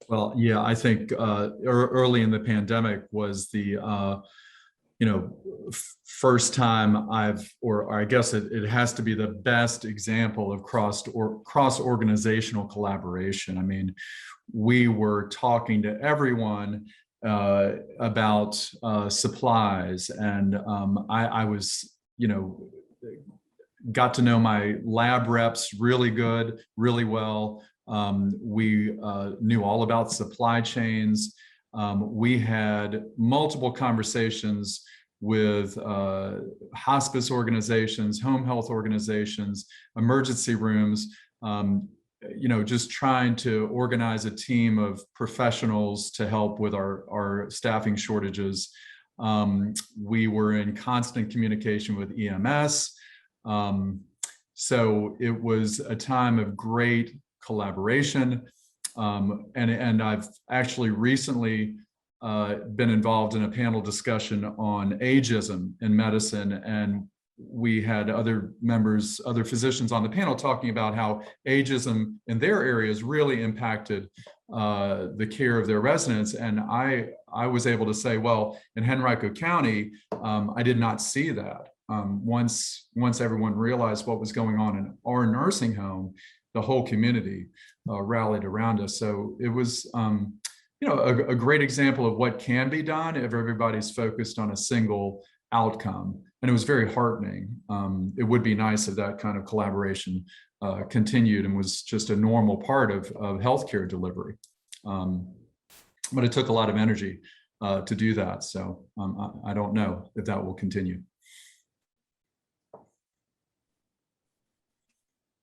Well, yeah, I think early in the pandemic was the first time or I guess it has to be the best example of cross-organizational collaboration. I mean, we were talking to everyone about supplies, and I was, got to know my lab reps really well. We knew all about supply chains. We had multiple conversations with hospice organizations, home health organizations, emergency rooms, just trying to organize a team of professionals to help with our staffing shortages. We were in constant communication with EMS. So it was a time of great collaboration. And I've actually recently been involved in a panel discussion on ageism in medicine, and we had other members, other physicians on the panel talking about how ageism in their areas really impacted the care of their residents. And I was able to say, well, in Henrico County, I did not see that. Once everyone realized what was going on in our nursing home, the whole community rallied around us. So it was, a great example of what can be done if everybody's focused on a single outcome. And it was very heartening. It would be nice if that kind of collaboration continued and was just a normal part of healthcare delivery. But it took a lot of energy to do that. So I don't know if that will continue.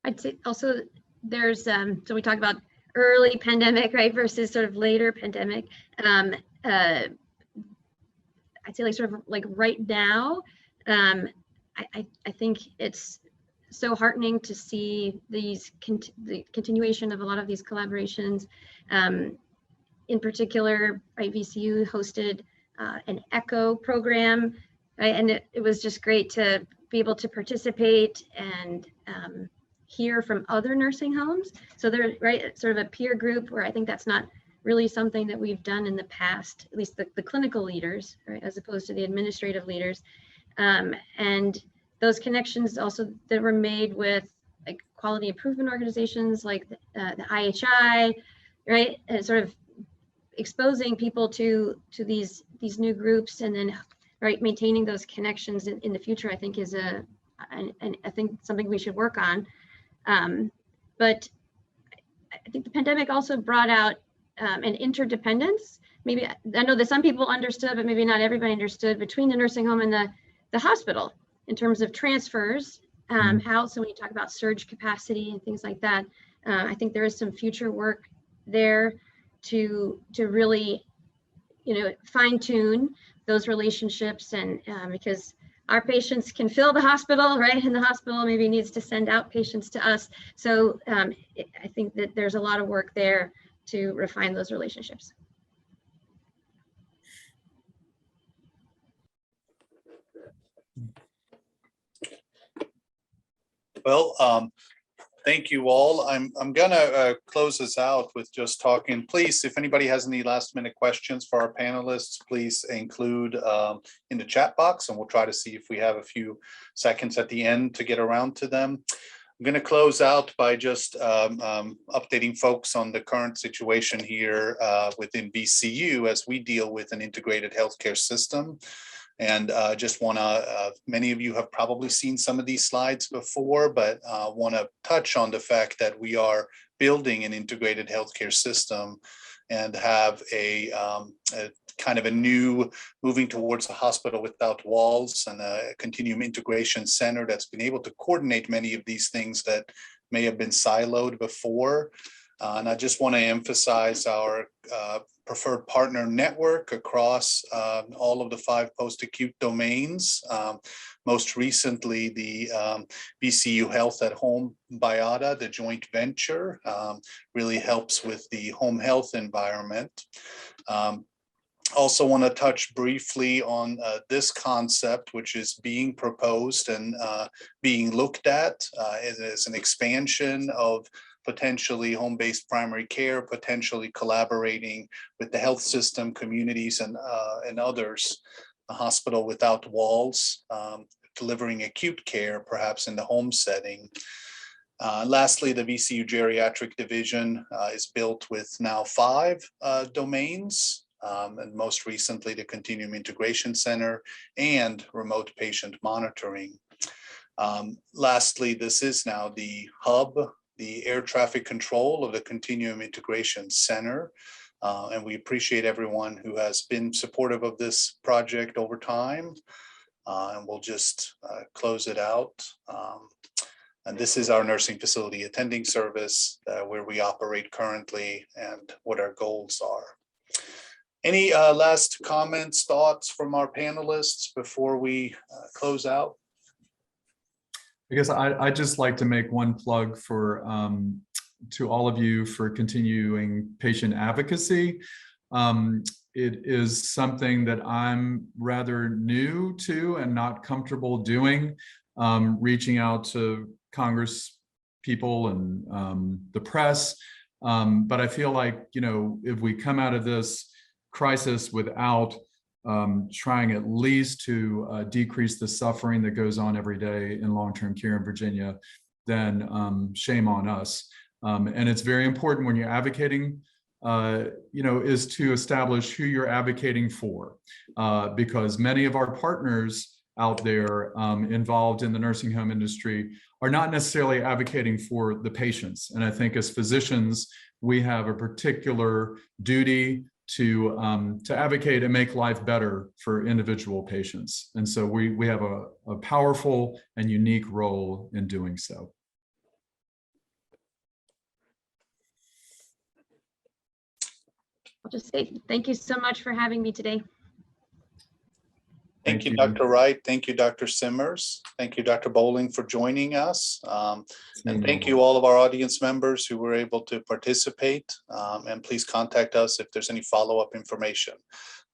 I'd say also there's, so we talk about early pandemic, right, versus sort of later pandemic. I'd say like sort of like right now, I think it's so heartening to see these the continuation of a lot of these collaborations. In particular, right, VCU hosted an ECHO program, right, and it was just great to be able to participate and hear from other nursing homes. So they're right, sort of a peer group where I think that's not really something that we've done in the past, at least the clinical leaders, right, as opposed to the administrative leaders. And those connections also that were made with like quality improvement organizations like the IHI, right, and sort of exposing people to these new groups, and then right maintaining those connections in the future, I think is I think something we should work on. But I think the pandemic also brought out an interdependence. Maybe I know that some people understood, but maybe not everybody understood, between the nursing home and the hospital in terms of transfers out. So when you talk about surge capacity and things like that, I think there is some future work there to really, fine tune those relationships, and because our patients can fill the hospital, right? And the hospital maybe needs to send out patients to us. So I think that there's a lot of work there to refine those relationships. Well, thank you all. I'm gonna close this out with just talking. Please, if anybody has any last minute questions for our panelists, please include in the chat box, and we'll try to see if we have a few seconds at the end to get around to them. I'm going to close out by just updating folks on the current situation here within VCU as we deal with an integrated healthcare system. And just want to, many of you have probably seen some of these slides before, but want to touch on the fact that we are building an integrated healthcare system and have a kind of a new, moving towards a hospital without walls and a continuum integration center that's been able to coordinate many of these things that may have been siloed before. And I just want to emphasize our preferred partner network across all of the 5 post-acute domains. Most recently, the VCU Health at Home Biata, the joint venture, really helps with the home health environment. Also want to touch briefly on this concept, which is being proposed and being looked at as an expansion of potentially home-based primary care, potentially collaborating with the health system, communities, and others, a hospital without walls, delivering acute care, perhaps in the home setting. Lastly, the VCU Geriatric Division is built with now 5 domains, and most recently the Continuum Integration Center and remote patient monitoring. Lastly, this is now the hub, the air traffic control of the Continuum Integration Center. And we appreciate everyone who has been supportive of this project over time. And we'll just close it out. And this is our nursing facility attending service, where we operate currently and what our goals are. Any last comments, thoughts from our panelists before we close out? I guess I'd just like to make one plug for to all of you for continuing patient advocacy. It is something that I'm rather new to and not comfortable doing, reaching out to Congress people and the press. But I feel like, if we come out of this crisis without trying at least to decrease the suffering that goes on every day in long-term care in Virginia, then shame on us. And it's very important when you're advocating, is to establish who you're advocating for, because many of our partners out there involved in the nursing home industry are not necessarily advocating for the patients. And I think as physicians, we have a particular duty to advocate and make life better for individual patients. And so we have a powerful and unique role in doing so. I'll just say thank you so much for having me today. Thank you, Dr. Wright. Thank you, Dr. Simmers. Thank you, Dr. Bowling, for joining us. And thank you all of our audience members who were able to participate. And please contact us if there's any follow-up information.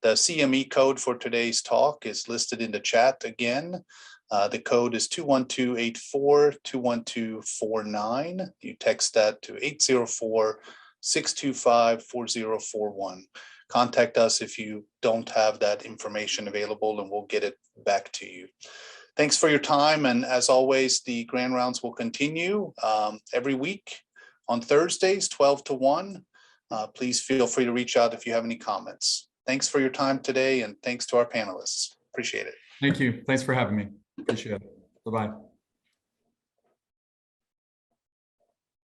The CME code for today's talk is listed in the chat again. The code is 212-84-21249. You text that to 804-625-4041. Contact us if you don't have that information available, and we'll get it back to you. Thanks for your time. And as always, the grand rounds will continue every week on Thursdays, 12 to 1. Please feel free to reach out if you have any comments. Thanks for your time today, and thanks to our panelists. Appreciate it. Thank you. Thanks for having me. Appreciate it. Bye-bye.